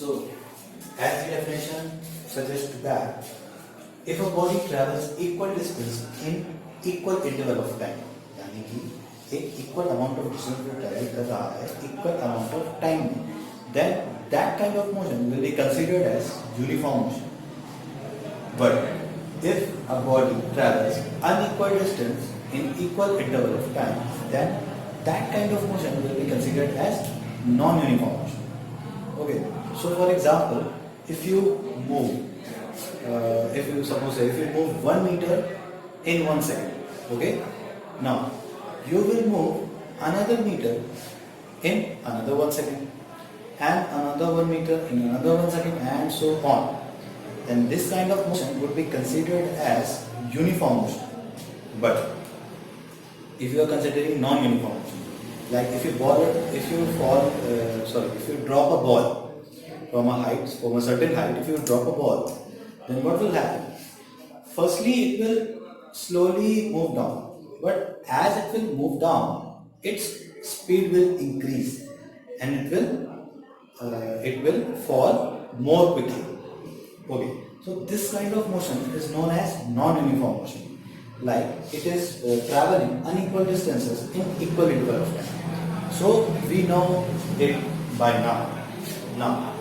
So, as the definition suggests that if a body travels equal distance in equal interval of time, यानी कि एक equal amount of distance को travel कर रहा है equal amount of time में, then that kind of motion will be considered as uniform motion. But if a body travels unequal distance in equal interval of time, then that kind of motion will be considered as non-uniform motion. Okay. So, for example, if you move, if you move 1 meter in 1 second, okay. Now, you will move another meter in another 1 second, and another 1 meter in another 1 second, and so on. Then this kind of motion would be considered as uniform motion. But if you are considering non-uniform motion, like if you drop a ball from a certain height, if you drop a ball, then what will happen? Firstly, it will slowly move down, but as it will move down, its speed will increase, and it will fall more quickly. Okay, so this kind of motion is known as non-uniform motion. Like it is traveling unequal distances in equal interval of time. So we know it by now. Now,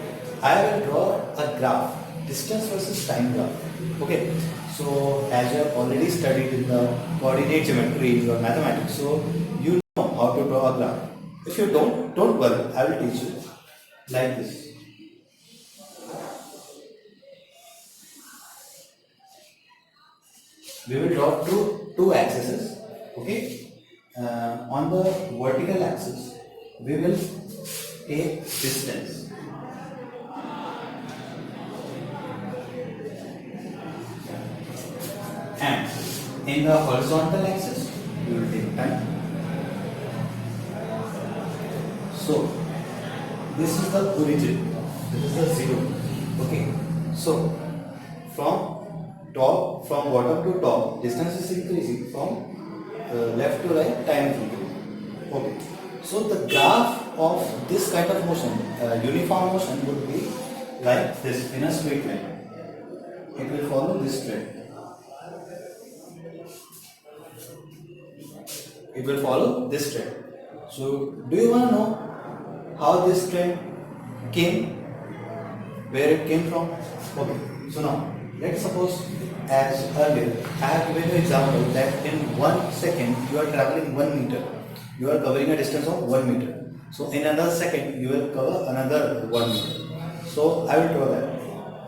I will draw a graph, distance versus time graph. Okay, so as you have already studied in the coordinate geometry in your mathematics, so you know how to draw a graph. If you don't worry, I will teach you like this. We will draw two axes. Okay, on the vertical axis, we will take distance. And in the horizontal axis, we will take time. So, this is the origin, this is the zero. Okay, so from bottom to top, distance is increasing, from left to right, time is increasing. Okay, so the graph of this kind of motion, uniform motion, would be like this in a straight line. It will follow this trend. It will follow this trend. So, do you want to know how this trend came? Where it came from? Okay. So now, let's suppose, as earlier, I have given you an example that in 1 second you are traveling 1 meter. You are covering a distance of 1 meter. So in another second you will cover another 1 meter. So I will draw that.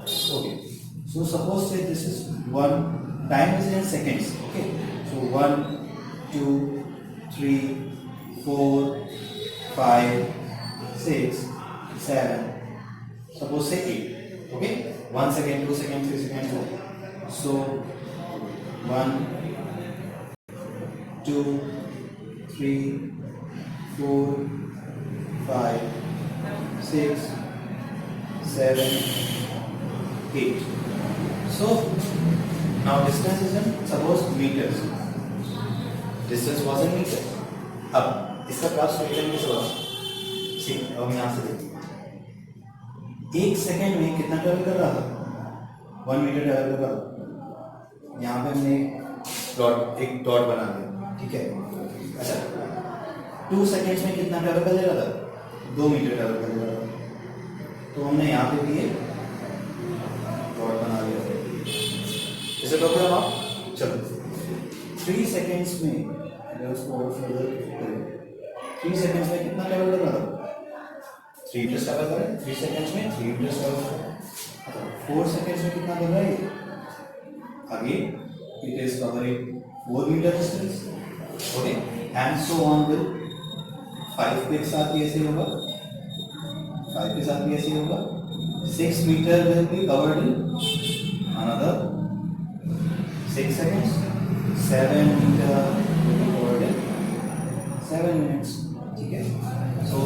Okay. So suppose say this is one, time is in seconds. Okay. So 1, 2, 3, 4, 5, 6, 7. Suppose say 8. Okay. 1 second, 2 seconds, 3 seconds, 4. So 1, 2, 3, 4, 5, 6, 7, 8. So now distance is in suppose meters. Distance was in meters. अब इसका graph straight line कैसे होगा? ठीक, अब हम यहाँ से देखिए. 1 सेकेंड में कितना ट्रेवल कर रहा था? 1 मीटर ट्रेवल कर रहा था. यहाँ पे हमने एक डॉट बना दिया. ठीक है. अच्छा, 2 सेकेंड्स में कितना ट्रेवल कर ले रहा था? 2 मीटर ट्रेवल कर ले रहा था. तो हमने यहाँ पे भी एक डॉट बना दिया. इसे तो फिर आप चलो 3 सेकेंड्स में उसको और फर्दर करें. 3 सेकेंड्स में कितना ट्रेवल कर रहा था? 3 मीटर ट्रेवल कर रहा है. 3 सेकेंड्स में 3 मीटर ट्रेवल कर रहा है. 4 सेकेंड्स में कितना कर रहा है? Again it is covering 4 meter distance. Okay, and so on will 5 के साथ भी ऐसे होगा. 5 के साथ भी ऐसे होगा. 6 meter will be covered in another 6 seconds. 7 meter will be covered in 7 minutes. ठीक है. So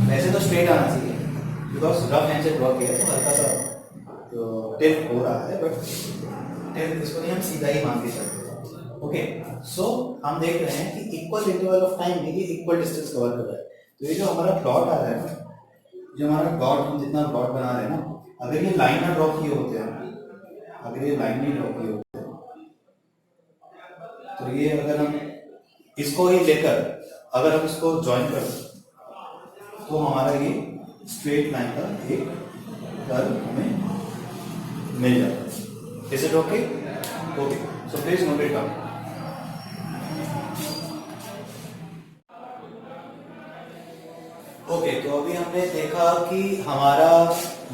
वैसे तो स्ट्रेट आना चाहिए, बिकॉज रफ हैंड से ड्रॉ किया तो हल्का सा टिल्ट हो रहा है, बट टिल्ट इसको नहीं हम सीधा ही मान के चलते हैं. ओके, सो हम देख रहे हैं कि इक्वल इंटरवल ऑफ टाइम में ये इक्वल डिस्टेंस कवर कर रहा है. तो ये जो हमारा प्लॉट आ रहा है, जो हमारा डॉट, हम जितना डॉट बना रहे हैं ना, अगर ये लाइन ना ड्रॉ किए होते हैं, अगर ये लाइन नहीं ड्रॉ किए होते हैं, तो ये अगर हम इसको ही लेकर अगर हम इसको ज्वाइन कर तो हमारा ये स्ट्रेट लाइन का एक कर्व हमें मिल जाता है। Is it okay? Okay, so please note it down. Okay, तो अभी हमने देखा कि हमारा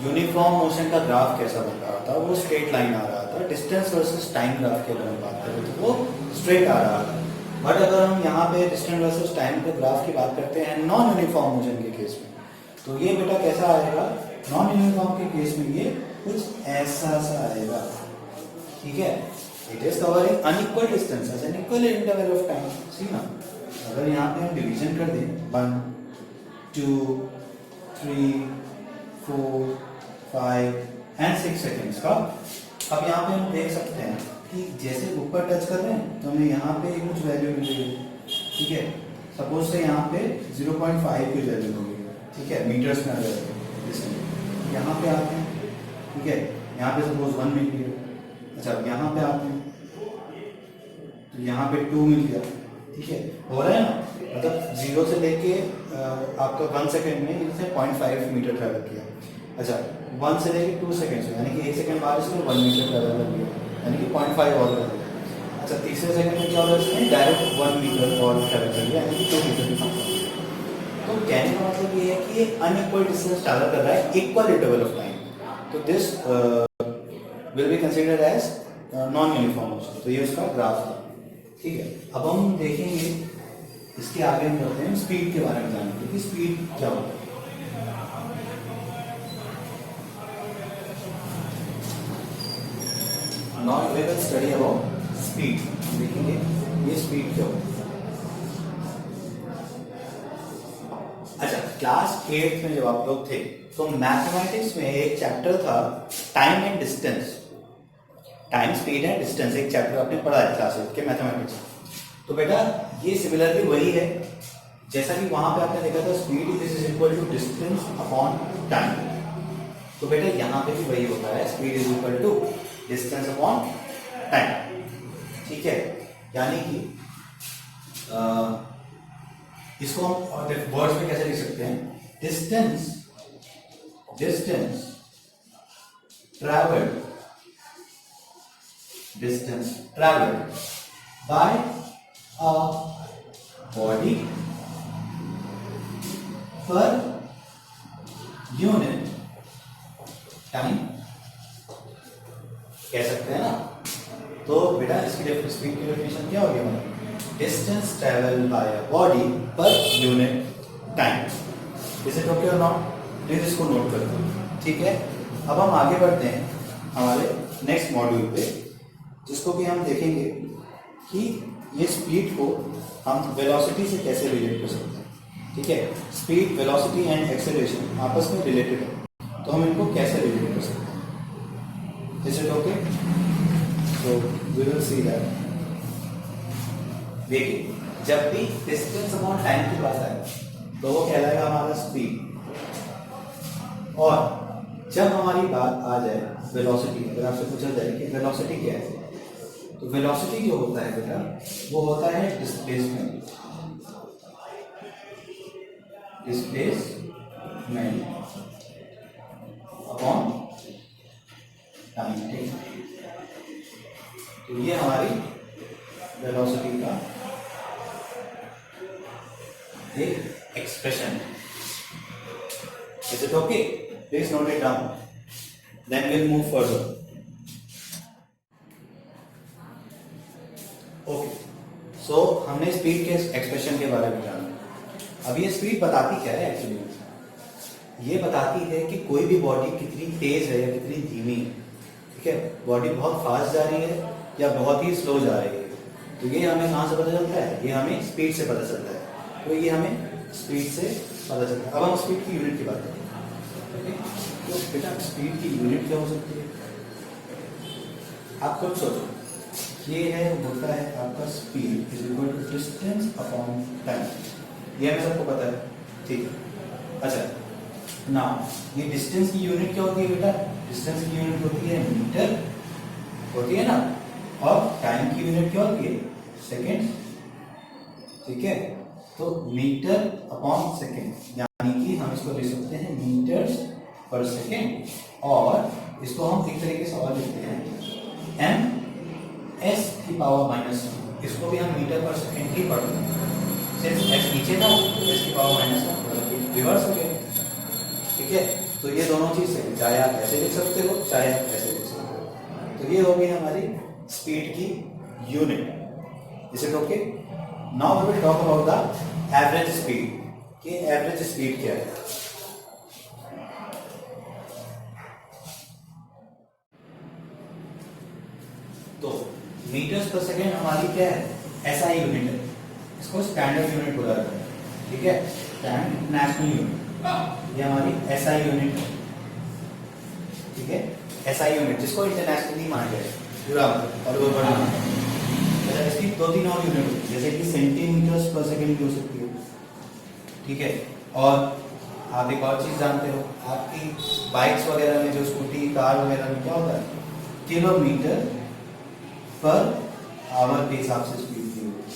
यूनिफॉर्म मोशन का ग्राफ कैसा बन रहा था, वो स्ट्रेट लाइन आ रहा था। डिस्टेंस वर्सेस टाइम ग्राफ की अगर हम बात करें तो वो स्ट्रेट आ रहा था। बट अगर हम यहाँ पे डिस्टेंस वर्सेस टाइम के ग्राफ की बात करते हैं नॉन यूनिफॉर्म मोशन के केस में, तो ये बेटा कैसा आएगा? नॉन यूनिफॉर्म के केस में ये कुछ ऐसा सा आएगा, ठीक है? It is covering unequal distances and equal interval of time. See ना, अगर यहाँ पे हम डिवीजन कर दें 1 2 3 4 5 एंड 6 सेकेंड्स का, अब यहाँ पे हम देख सकते हैं कि जैसे ऊपर टच कर रहे हैं तो हमें यहाँ पे कुछ वैल्यू मिल रही है, ठीक है? सपोज से यहाँ पे 0.5 की वैल्यू होगी, ठीक है, मीटर्स में अगर यहाँ पे आते हैं, ठीक है, यहाँ पे सपोज 1 मिल गया। अच्छा, अब यहाँ पे आते हैं तो यहाँ पे 2 मिल गया, ठीक है, हो रहा है ना? मतलब 0 से लेके आपका 1 सेकेंड में इनसे 0.5 मीटर ट्रैवल किया। अच्छा, 1 से लेके 2 सेकेंड से, यानी कि 1 सेकेंड बाद इसने 1 मीटर ट्रैवल कर लिया, यानी कि 0.5 और कर लिया। अच्छा, तीसरे सेकेंड में क्या होगा? इसने डायरेक्ट 1 मीटर और ट्रैवल कर लिया, यानी कि 2 मीटर भी कम। तो कहने का मतलब ये है कि ये अनइक्वल डिस्टेंस ट्रैवल कर रहा है इक्वल इंटरवल ऑफ टाइम, तो this will be considered as non uniform motion. तो ये उसका ग्राफ था, ठीक है? अब हम देखेंगे इसके आगे हम करते हैं स्पीड के बारे में जानते हैं कि स्पीड क्या होता है। Now we will study about speed. देखेंगे ये स्पीड क्या होता है। अच्छा, क्लास 8 में जब आप लोग थे तो मैथमेटिक्स में एक चैप्टर था time and distance, time speed and distance, एक चैप्टर आपने पढ़ा है क्लास 8 के मैथमेटिक्स। तो बेटा ये सिमिलरली वही है जैसा कि वहां पे आपने देखा था speed is equal to distance upon time. तो बेटा यहाँ पे भी वही होता है, speed is equal to distance upon time, ठीक है? यानी कि इसको हम वर्ड्स में कैसे लिख सकते हैं? Distance travelled bye a body per unit time, कह सकते हैं ना? तो बेटा इसकी स्पीड की डेफिनेशन क्या होगी हमारी? Distance travel by a body per unit time. Is it okay और नॉट? प्लीज इसको नोट कर दो, ठीक है? अब हम आगे बढ़ते हैं हमारे नेक्स्ट मॉड्यूल पे, जिसको कि हम देखेंगे कि ये स्पीड को हम वेलोसिटी से कैसे रिलेट कर सकते हैं, ठीक है? स्पीड, वेलोसिटी एंड एक्सेलरेशन आपस में रिलेटेड है, तो हम इनको कैसे रिलेट कर सकते हैं। Is it okay? So we will see that. देखिए, जब भी डिस्टेंस अपॉन टाइम की बात आए तो वो कहलाएगा हमारा स्पीड, और जब हमारी बात आ जाए वेलोसिटी, अगर आपसे पूछा जाए कि वेलोसिटी क्या है, तो वेलोसिटी जो होता है बेटा वो होता है डिस्प्लेसमेंट अपॉन टाइम। तो ये हमारी वेलोसिटी का एक एक्सप्रेशन है। Is it okay? Please note it down, then will move further. Okay, so हमने स्पीड के एक्सप्रेशन के बारे में जाना। अब ये स्पीड बताती क्या है एक्चुअली? ये बताती है कि कोई भी बॉडी कितनी तेज है या कितनी धीमी है, ठीक है? बॉडी बहुत फास्ट जा रही है या बहुत ही स्लो जा रही है, तो ये हमें कहाँ से पता चलता है? ये हमें स्पीड से पता चलता है। तो ये हमें स्पीड से पता चलता है। अब हम स्पीड की यूनिट की बात करें, ओके? तो बेटा स्पीड की यूनिट क्या हो सकती है? आप खुद सोचो, ये है होता है आपका speed is equal to distance upon time, ये हमें सबको पता है, ठीक है? अच्छा, नाउ ये डिस्टेंस की यूनिट क्या होती है बेटा? डिस्टेंस की यूनिट होती है मीटर, होती है ना, और टाइम की यूनिट क्या होती है? सेकेंड। ठीक है, तो मीटर अपॉन सेकेंड, यानी कि हम इसको लिख सकते हैं मीटर्स पर सेकेंड, और इसको हम एक तरीके से और लिखते हैं एम एस की पावर माइनस 1। इसको भी हम मीटर पर सेकेंड ही पढ़ते हैं, सिंस एस नीचे था तो एस की पावर माइनस 1 मतलब रिवर्स हो गया। ठीक है, तो ये दोनों चीज है, चाहे आप ऐसे लिख सकते हो चाहे आप ऐसे लिख सकते हो। तो ये हो गई हमारी स्पीड की unit. Is it okay? Now we will talk about the average speed कि एवरेज स्पीड क्या है। तो मीटर्स पर सेकेंड हमारी क्या है? एसआई यूनिट है, इसको स्टैंडर्ड यूनिट बोला जाता है। ठीक है, स्टैंडर्ड नेशनल यूनिट, ये हमारी एसआई यूनिट है। ठीक है, एसआई यूनिट जिसको इंटरनेशनली माना जाए पूरा और वो बढ़ा। अच्छा, इसकी दो तीन और यूनिट होती है, जैसे कि सेंटीमीटर्स पर सेकेंड की हो सकती है। ठीक है, और आप एक और चीज जानते हो, आपकी बाइक्स वगैरह में, जो स्कूटी कार वगैरह में क्या होता है? किलोमीटर पर आवर के हिसाब से स्पीड दी होगी।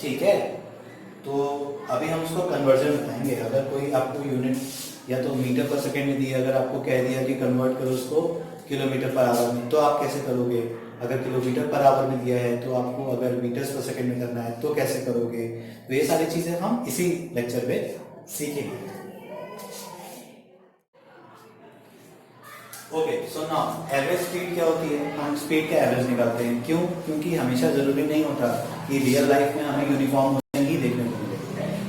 ठीक है, तो अभी हम उसको कन्वर्जन बताएंगे। अगर कोई आपको यूनिट या तो मीटर पर सेकेंड में दी, अगर आपको कह दिया कि कन्वर्ट करो उसको किलोमीटर पर आवर में, तो आप कैसे करोगे? अगर किलोमीटर पर आवर में दिया है तो आपको अगर मीटर्स पर सेकेंड में करना है तो कैसे करोगे? तो ये सारी चीजें हम इसी लेक्चर में सीखेंगे। Okay, so now average speed क्या होती है? हम स्पीड का एवरेज निकालते हैं। क्यों? क्योंकि हमेशा जरूरी नहीं होता कि रियल लाइफ में हमें यूनिफॉर्म मोशन ही देखने को मिले।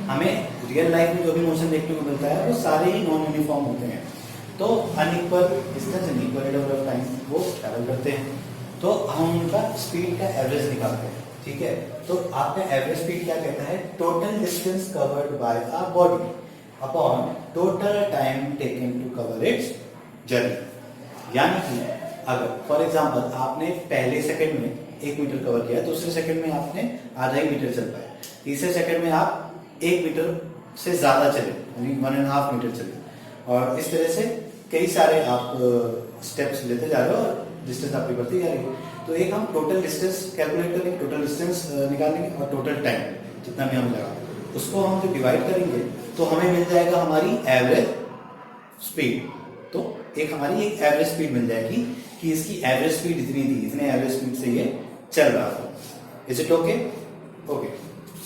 हमें रियल लाइफ में जो भी मोशन देखने को मिलता है वो सारे ही नॉन यूनिफॉर्म होते हैं। तो unequal distance and equal rate of time वो ट्रैवल करते हैं, तो हम उनका स्पीड का एवरेज निकालते हैं। ठीक है, तो आपका एवरेज स्पीड क्या कहता है? Total distance covered by a body upon total time taken to cover its journey. यानी कि अगर फॉर एग्जांपल आपने पहले सेकंड में 1 मीटर कवर किया, दूसरे सेकंड में आपने आधा ही मीटर चल पाए, तीसरे सेकंड में आप 1 मीटर से ज्यादा चले, यानी 1.5 मीटर चले, और इस तरह से कई सारे आप स्टेप्स लेते जा रहे हो और डिस्टेंस आपकी बढ़ती जा रही है। तो एक हम टोटल डिस्टेंस कैलकुलेट करेंगे, टोटल डिस्टेंस निकालेंगे, और टोटल टाइम जितना भी हमें लगा उसको हम जो डिवाइड करेंगे तो हमें मिल जाएगा हमारी एवरेज स्पीड। तो एक हमारी एक एवरेज स्पीड मिल जाएगी कि इसकी एवरेज स्पीड इतनी थी, इतने एवरेज स्पीड से ये चल रहा था। Is it okay? Okay,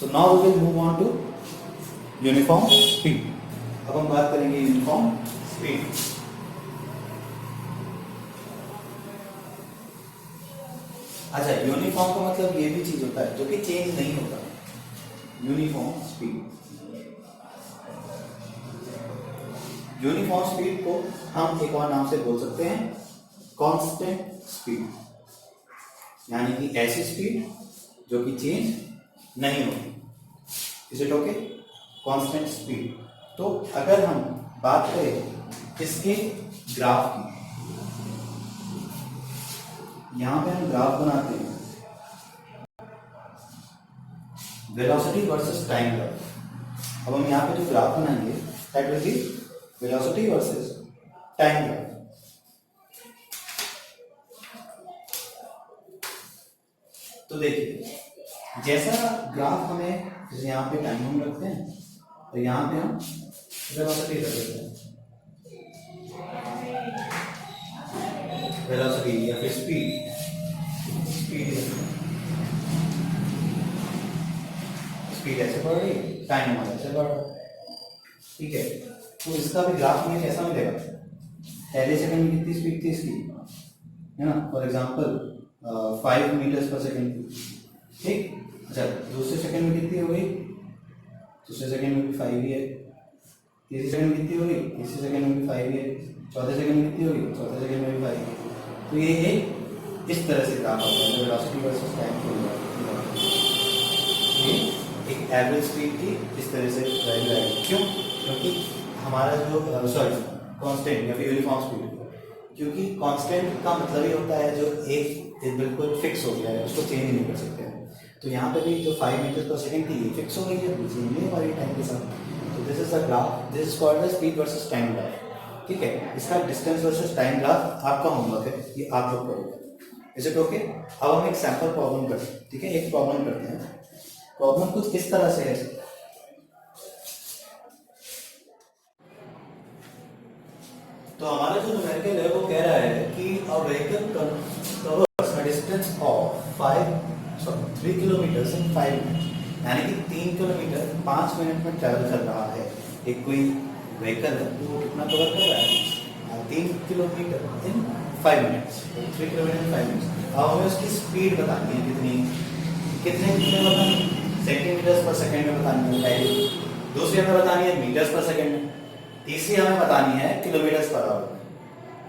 so now we will move on to uniform speed. अब हम बात करेंगे यूनिफॉर्म स्पीड। अच्छा, यूनिफॉर्म का मतलब ये भी चीज होता है जो कि चेंज नहीं होता। यूनिफॉर्म स्पीड, यूनिफॉर्म स्पीड को हम एक और नाम से बोल सकते हैं कांस्टेंट स्पीड, यानी कि ऐसी स्पीड जो कि चेंज नहीं होती। Is it okay? Constant speed. तो अगर हम बात करें इसके ग्राफ की, यहां पे हम ग्राफ बनाते हैं वेलोसिटी वर्सेस टाइम ग्राफ। अब हम यहाँ पे जो ग्राफ बनाएंगे that will be velocity versus time graph. तो देखिए, जैसा ग्राफ हमें, जैसे यहाँ पे टाइम हम रखते हैं और यहाँ पे हम वेलोसिटी रख देते हैं, वेलोसिटी या फिर स्पीड ऐसे बढ़ रही है, टाइम हमारा ऐसे बढ़ रहा है। ठीक है, तो इसका भी ग्राफ में कैसा मिलेगा? पहले सेकंड में कितनी स्पीड थी इसकी, है ना, फॉर एग्जांपल 5 मीटर्स पर सेकंड। ठीक, अच्छा, दूसरे सेकंड में कितनी हो गई? दूसरे सेकंड में भी 5 ही है। तीसरे सेकंड में कितनी हो गई? तीसरे सेकंड में भी 5 ही है। चौथे सेकंड में कितनी होगी? चौथे सेकंड में भी 5 है। तो ये एक इस तरह से ग्राफ होता है वेलोसिटी वर्सेस टाइम को। ये एक एवरेज स्पीड की इस तरह से वैल्यू आएगी। क्यों? क्योंकि हमारा जो कांस्टेंट या फिर यूनिफॉर्म स्पीड, क्योंकि कांस्टेंट का मतलब ही होता है जो एक बिल्कुल फिक्स हो गया है, उसको चेंज नहीं कर सकते हैं। तो यहाँ पे भी जो 5 मीटर पर सेकंड थी ये फिक्स हो गई है, चेंज नहीं हो रही टाइम के साथ। तो So this is the graph. This is called the speed versus time graph. ठीक है, इसका डिस्टेंस वर्सेस टाइम ग्राफ आपका होमवर्क है, ये आप लोग करोगे। Is it okay? अब हम एक सैंपल प्रॉब्लम करते हैं। ठीक है, एक प्रॉब्लम करते हैं। प्रॉब्लम कुछ इस तरह से है। तो हमारा जो न्यूमेरिकल है वो कह रहा है कि a vehicle covers a distance of 3 kilometre in 5 minutes, यानी कि 3 किलोमीटर 5 मिनट में ट्रैवल कर रहा है। एक कोई व्हीकल है तो वो कितना कवर कर रहा है? 3 किलोमीटर इन 5 मिनट्स, 3 किलोमीटर इन 5 मिनट्स। अब हमें उसकी स्पीड बतानी है, कितने बतानी है? सेंटीमीटर्स पर सेकेंड में बतानी है। दूसरी हमें बतानी है मीटर्स पर सेकेंड में। तीसरी हमें बतानी है किलोमीटर्स पर आवर।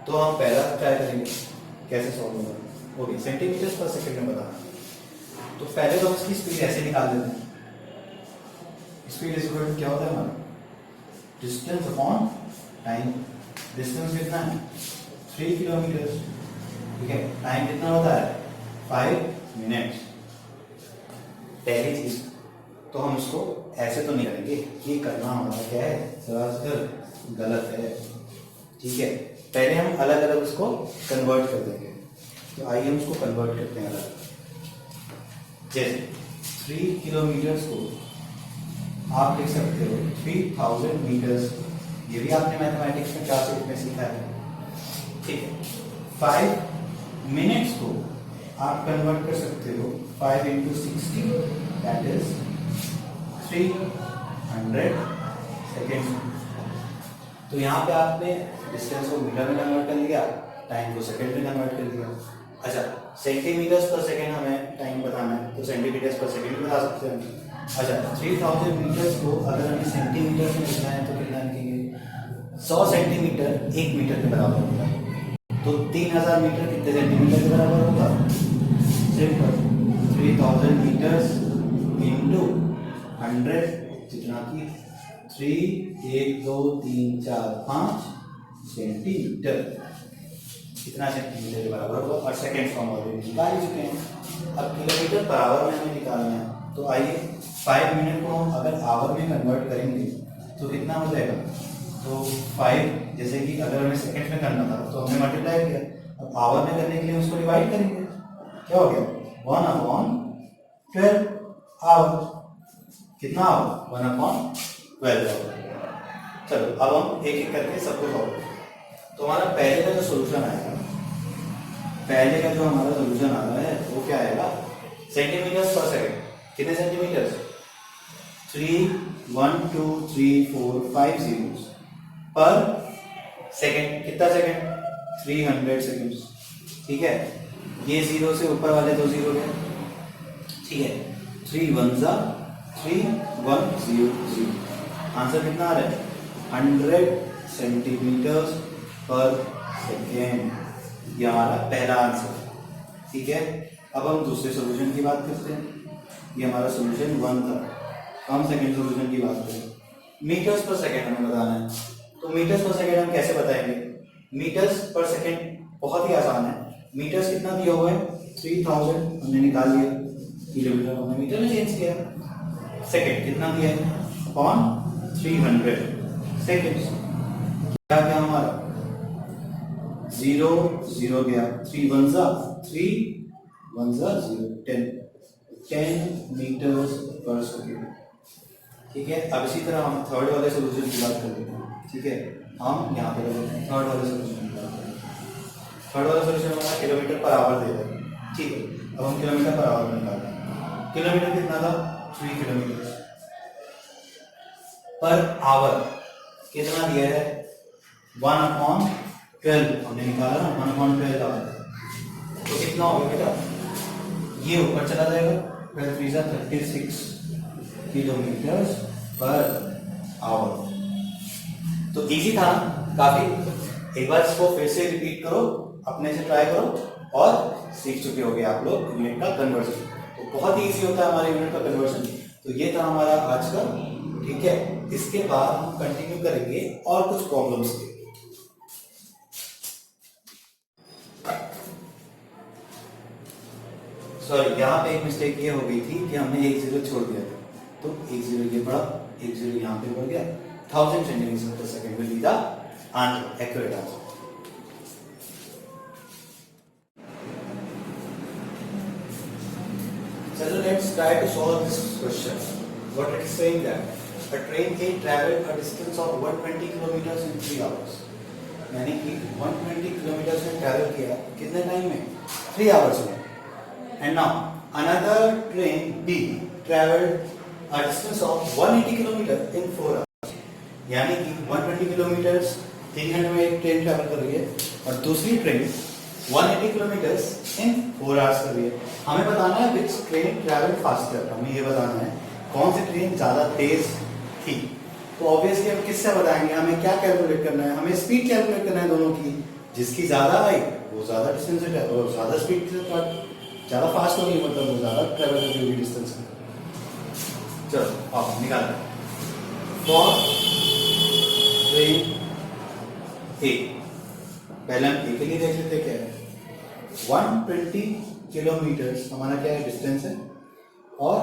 तो हम पहला ट्राई करेंगे कैसे सॉल्व होगा। ओके, सेंटीमीटर्स पर सेकंड में बताना। तो पहले तो हम इसकी स्पीड ऐसे निकाल देते हैं। स्पीड इज इक्वल टू क्या होता है हमारा? Distance upon time. डिस्टेंस कितना है? 3 किलोमीटर। ठीक है, टाइम कितना होता है? 5 मिनट्स। पहली चीज तो हम इसको ऐसे तो नहीं करेंगे, ये करना हमारा क्या है? सरासर गलत है। ठीक है, पहले हम अलग अलग उसको कन्वर्ट कर देंगे। तो आइए हम उसको कन्वर्ट करते हैं अलग। जैसे 3 किलोमीटर्स को आप लिख सकते हो 3000 मीटर्स। ये भी आपने मैथमेटिक्स में क्लास 8 में सीखा है। ठीक है, 5 मिनट्स को आप कन्वर्ट कर सकते हो 5 into 60, दैट इज 300 सेकेंड। तो यहाँ पे आपने डिस्टेंस को मीटर में कन्वर्ट कर लिया, टाइम को सेकंड में कन्वर्ट कर लिया। अच्छा, सेंटीमीटर्स पर सेकंड हमें टाइम बताना है तो सेंटीमीटर्स पर सेकंड बता सकते हैं। अच्छा, 3000 मीटर्स को अगर हमें सेंटीमीटर्स में लिखना है तो कितना लिखेंगे? 100 सेंटीमीटर 1 मीटर के बराबर होगा। तो 3000 मीटर कितने सेंटीमीटर के बराबर होगा? सिंपल, 3000 मीटर्स इंटू 100, जितना कि 3 1 2 3 4 5 सेंटीमीटर, कितना सेंटीमीटर के बराबर होगा। और सेकेंड फॉर्म ऑलरेडी निकाल चुके हैं। अब किलोमीटर पर आवर में हमें निकालना है। तो आइए 5 मिनट को हम अगर आवर में कन्वर्ट करेंगे तो कितना हो जाएगा? तो 5, जैसे कि अगर हमें सेकंड में करना था तो हमने मल्टीप्लाई किया। अब आवर में करने के लिए उसको डिवाइड करेंगे। क्या हो गया? 1/12 आवर। कितना आवर? 1/12 आवर। चलो अब हम एक एक करके सबको सॉल्व करें। तो हमारा पहले का जो सोल्यूशन आएगा, पहले का जो हमारा सोल्यूशन आ रहा है वो क्या आएगा? सेंटीमीटर्स पर सेकंड। कितने सेंटीमीटर्स? 3 1 2 3 4 5 zeros पर सेकंड। कितना सेकंड? 300 सेकंड्स। ठीक है, ये जीरो से ऊपर वाले 2 जीरो गए। ठीक है, 3 1 3 1 0 0। आंसर कितना आ रहा है? 100 सेंटीमीटर्स पर सेकेंड। ये हमारा पहला आंसर। ठीक है, अब हम दूसरे सॉल्यूशन की बात करते हैं। ये हमारा सॉल्यूशन 1 था। हम सेकेंड सॉल्यूशन की बात करें। मीटर्स पर सेकेंड हमें बताना है। तो मीटर्स पर सेकेंड हम कैसे बताएंगे? मीटर्स पर सेकेंड बहुत ही आसान है। मीटर्स कितना दिया हुआ है? 3000 हमने निकाल लिया, किलोमीटर हमने मीटर में चेंज किया। सेकेंड कितना दिया है? Upon 300 seconds. क्या गया हमारा? 0 0 गया। 3 1 3 1 0 10 मीटर्स पर सेकेंड। ठीक है, अब इसी तरह हम थर्ड वाले सोल्यूशन की बात कर लेते हैं। ठीक है, हम यहाँ पे थर्ड वाले सोल्यूशन की बात करें। थर्ड वाला सोल्यूशन हमारा किलोमीटर पर आवर दे रहा है। ठीक है, अब हम किलोमीटर पर आवर निकालते हैं। किलोमीटर कितना था? 3 किलोमीटर पर आवर। कितना दिया है? 1/12 हमने निकाला ना, 1/12 आवर। तो कितना होगा बेटा? ये ऊपर चला जाएगा, 36 किलोमीटर पर आवर। तो इजी था काफी। एक बार इसको फिर से रिपीट करो, अपने से ट्राई करो और सीख चुके होगे आप लोग यूनिट का कन्वर्जन। तो बहुत ही इजी होता है हमारे यूनिट का कन्वर्जन। तो ये था हमारा आज का। ठीक है, इसके बाद हम कंटिन्यू करेंगे और कुछ प्रॉब्लम्स के। सॉरी, यहाँ पे एक मिस्टेक ये हो गई थी कि हमने 1 0 छोड़ दिया था। तो 1 0 ये पड़ा, एक जीरो यहाँ पे बढ़ गया, 1000 centimetre per second will be the answer, accurate answer. चलो let's try to solve this question. What it is saying that a train A traveled a distance of 120 kilometers in 3 hours, यानी कि 120 kilometre में travel किया कितने time में? 3 hours में। And now another train B traveled a distance of 180 kilometre in 4 hours, यानी कि 120 kilometre 3 घंटे में एक ट्रेन ट्रैवल कर रही है और दूसरी ट्रेन 180 किलोमीटर इन 4 आवर्स कर रही है। हमें बताना है विच ट्रेन ट्रैवल फास्टर, हमें ये बताना है कौन सी ट्रेन ज्यादा तेज थी। तो ऑब्वियसली हम किससे बताएंगे, हमें क्या कैलकुलेट करना है, हमें स्पीड कैलकुलेट करना है दोनों की। जिसकी ज्यादा आई वो ज्यादा डिस्टेंस है और ज्यादा स्पीड से ज्यादा फास्ट होगी, मतलब वो ज्यादा ट्रैवल करेगी डिस्टेंस में। चलो आप निकालते हैं। फॉर ट्रेन ए, पहले हम ए के लिए देख लेते क्या है। 120 किलोमीटर हमारा क्या है, डिस्टेंस है, और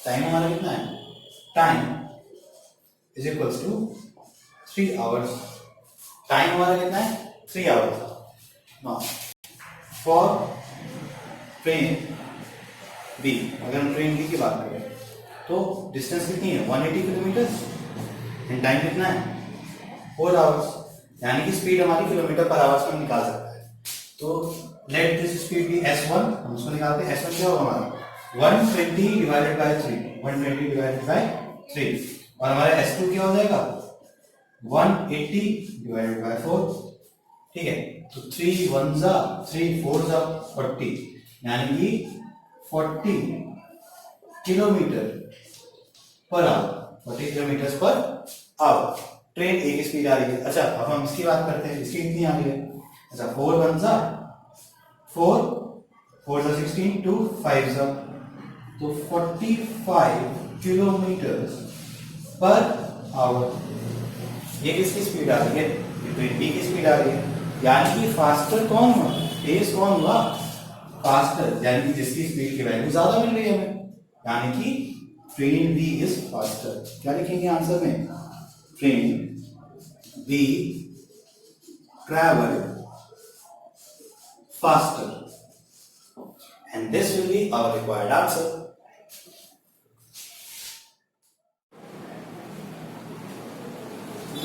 टाइम हमारा कितना है, time is equals to 3 hours. Time हमारा कितना है, 3 आवर्स। फॉर ट्रेन बी, अगर हम ट्रेन बी की बात करें तो डिस्टेंस कितनी है, 180 किलोमीटर एंड टाइम कितना है, 4 आवर्स, यानी कि स्पीड हमारी किलोमीटर पर आवर्स में निकाल सकता है। तो let this speed B S1, हम उसको निकालते हैं। S1 क्या होगा हमारा, 120 डिवाइडेड बाय 3, 120 डिवाइडेड बाय 3, और हमारा S2 क्या हो जाएगा, 180 डिवाइडेड बाय 4, ठीक है। तो 3 1 जा 3 4 जा 40, यानी कि 40 kilometre per hour, 40 kilometre per hour train A की स्पीड आ रही है। अच्छा अब हम इसकी बात करते हैं, इसकी कितनी आ रही है। अच्छा 4 1 जा 4 4 जा 16 2 5 जा, तो 45 किलोमीटर पर आवर। ये किसकी स्पीड आ रही है, ट्रेन बी की स्पीड आ रही है। यानी कि फास्टर कौन हुआ, तेज कौन हुआ, फास्टर, यानी कि जिसकी स्पीड की वैल्यू ज्यादा मिल रही है हमें, यानी कि ट्रेन बी इज फास्टर। क्या लिखेंगे आंसर में, train B travel faster, and this will be our required answer.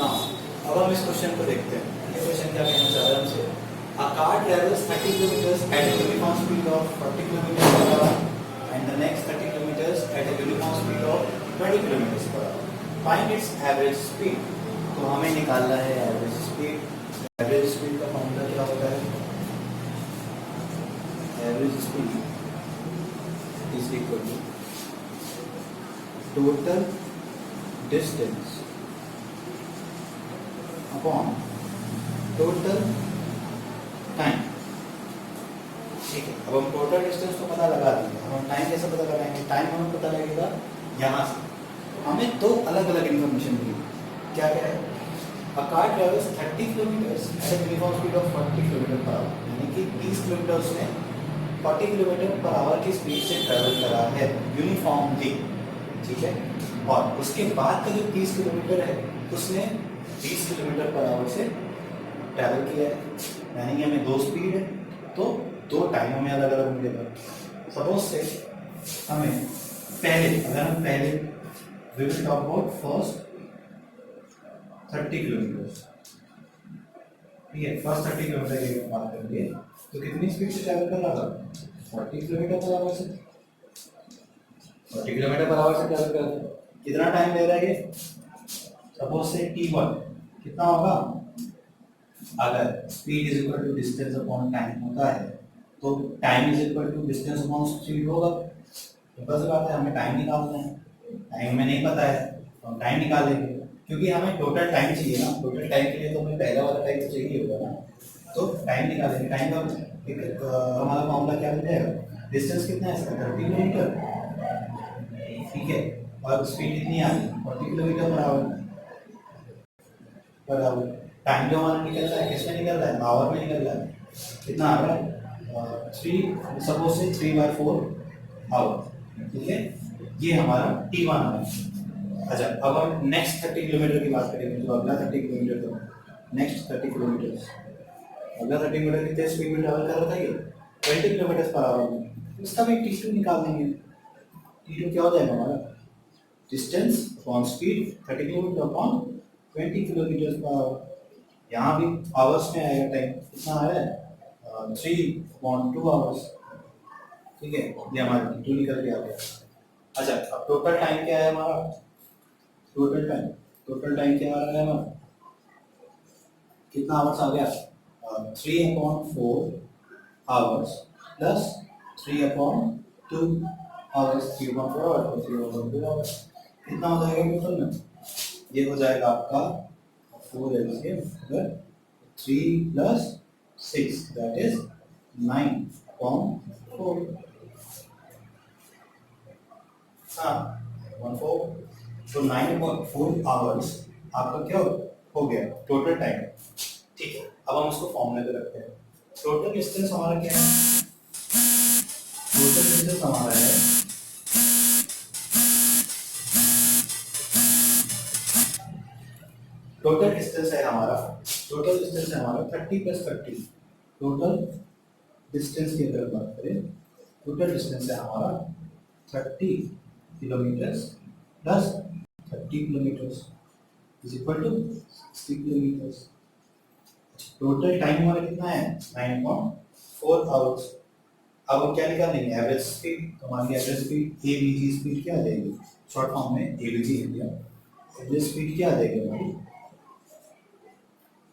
अब हम इस क्वेश्चन को देखते हैं। ये क्वेश्चन क्या कहना चाह रहा है हमसे, a car travels 30 kilometers at a uniform speed of 40 kilometers per hour and the next 30 kilometers at a uniform speed of 20 kilometers per hour. Find its average speed. तो हमें निकालना है एवरेज स्पीड। एवरेज स्पीड का formula क्या होता है, average speed is equal to total distance upon total time. ठीक है, अब हम टोटल डिस्टेंस तो पता लगा देंगे, हम टाइम कैसे पता लगाएंगे, टाइम हमें पता लगेगा यहाँ से। हमें दो अलग अलग इन्फॉर्मेशन मिली, क्या क्या है, a car travels 30 kilometers at a uniform speed of 40 kilometre per our, यानी कि 30 किलोमीटर उसने 40 किलोमीटर पर आवर की स्पीड से ट्रैवल करा है यूनिफॉर्मली, ठीक है। और उसके बाद का जो 30 किलोमीटर है उसने 20 किलोमीटर पर आवर से ट्रैवल किया है, यानी कि हमें दो स्पीड है तो दो टाइम हमें अलग अलग मिलेगा। सपोज से हमें पहले, अगर हम पहले we will talk about first 30 kilometre, ठीक है, फर्स्ट 30 किलोमीटर की बात करेंगे तो कितनी स्पीड से ट्रैवल कर रहा था, 40 किलोमीटर पर आवर से, 40 किलोमीटर पर आवर से ट्रैवल कर रहा था। कितना टाइम ले रहा है ये, सपोज से T1 कितना होगा, अगर speed is equal to distance upon time होता है तो time is equal to distance upon speed होगा। तो बस बात है, हमें टाइम निकालना है, टाइम हमें नहीं पता है तो हम टाइम निकालेंगे, क्योंकि हमें टोटल टाइम चाहिए ना, टोटल टाइम के लिए तो हमें पहला वाला टाइम तो चाहिए होगा ना, तो टाइम निकालेंगे। टाइम का हमारा फॉर्मूला क्या मिल जाएगा, डिस्टेंस कितना है इसका, 30 किलोमीटर, ठीक है, और स्पीड कितनी आ रही है, 40 किलोमीटर पर आवर। टाइम जो हमारा निकल रहा है किसमें निकल रहा है, आवर में निकल रहा है, कितना आ रहा है, 3, सपोज से 3/4 आवर, ठीक है। ये हमारा T1 है। अच्छा, अब हम नेक्स्ट 30 किलोमीटर की बात करेंगे। तो अगला 30 किलोमीटर, तो नेक्स्ट 30 किलोमीटर, अगला 30 किलोमीटर कितने स्पीड में ट्रैवल कर रहा था ये? 20 किलोमीटर पर आवर में। इसका भी T2 निकाल देंगे। T2 क्या हो जाएगा हमारा? Distance upon speed, 30 kilometre upon 20 kilometre per our. यहाँ भी आवर्स में आएगा टाइम, कितना आया है? 3.2 आवर्स। ठीक है, ये हमारा T2 निकल के आ गया। अच्छा, अब टोटल टाइम क्या है हमारा? टोटल टाइम क्या आ रहा है हमारा? कितना आवर्स आ गया? 3/4 hours plus 3/2 hours, 3/4 hours, 3/2 hours, कितना हो जाएगा टोटल में? ये हो जाएगा आपका 4 LCM, 3 प्लस 6 दैट इज 9/4। हाँ, 1/4, तो 9/4 आवर्स आपका क्या हो गया टोटल टाइम। ठीक है, अब हम उसको फॉर्मूले पे रखते हैं। टोटल डिस्टेंस हमारा क्या है? टोटल डिस्टेंस हमारा है टोटल डिस्टेंस है हमारा 30 प्लस 30। टोटल डिस्टेंस की अगर बात करें, टोटल डिस्टेंस है हमारा 30 kilometre plus 30 kilometre is equal to 60 kilometre. Total time हमारा कितना है? 9.4 आवर्स। अब हम क्या निकालेंगे? Average speed. तो हमारी एवरेज स्पीड एवीजी स्पीड क्या आ जाएगी? शॉर्ट फॉर्म में एवीजी इंडिया। एवरेज स्पीड क्या आ जाएगी हमारी?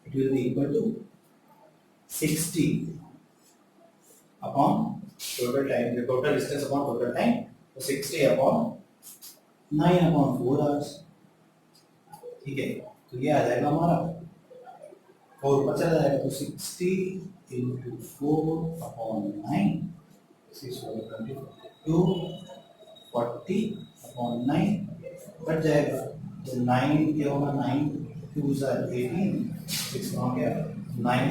It will be equal to 60 upon total time, जो total distance upon total time, तो 60 अपॉन 9/4 आवर्स। ठीक है, तो ये आ जाएगा हमारा 4 ऊपर चला जाएगा, तो 60 into 4/9 240/9 कट जाएगा, तो 9 क्या होगा? 9 2s are 18, 6 हो गया 9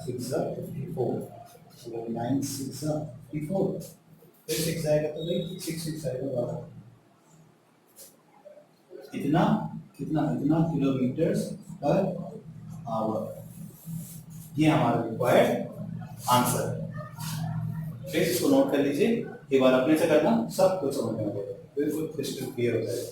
6 54, so 9 6 54, फिर 6 आएगा तो भाई 6 आएगा 12। इतना कितना इतना किलोमीटर पर आवर, ये हमारा रिक्वायर्ड आंसर है। फिर इसको नोट कर लीजिए, एक बार अपने से करना, सब कुछ समझ में आ जाएगा, बिल्कुल क्रिस्टल क्लियर हो जाएगा।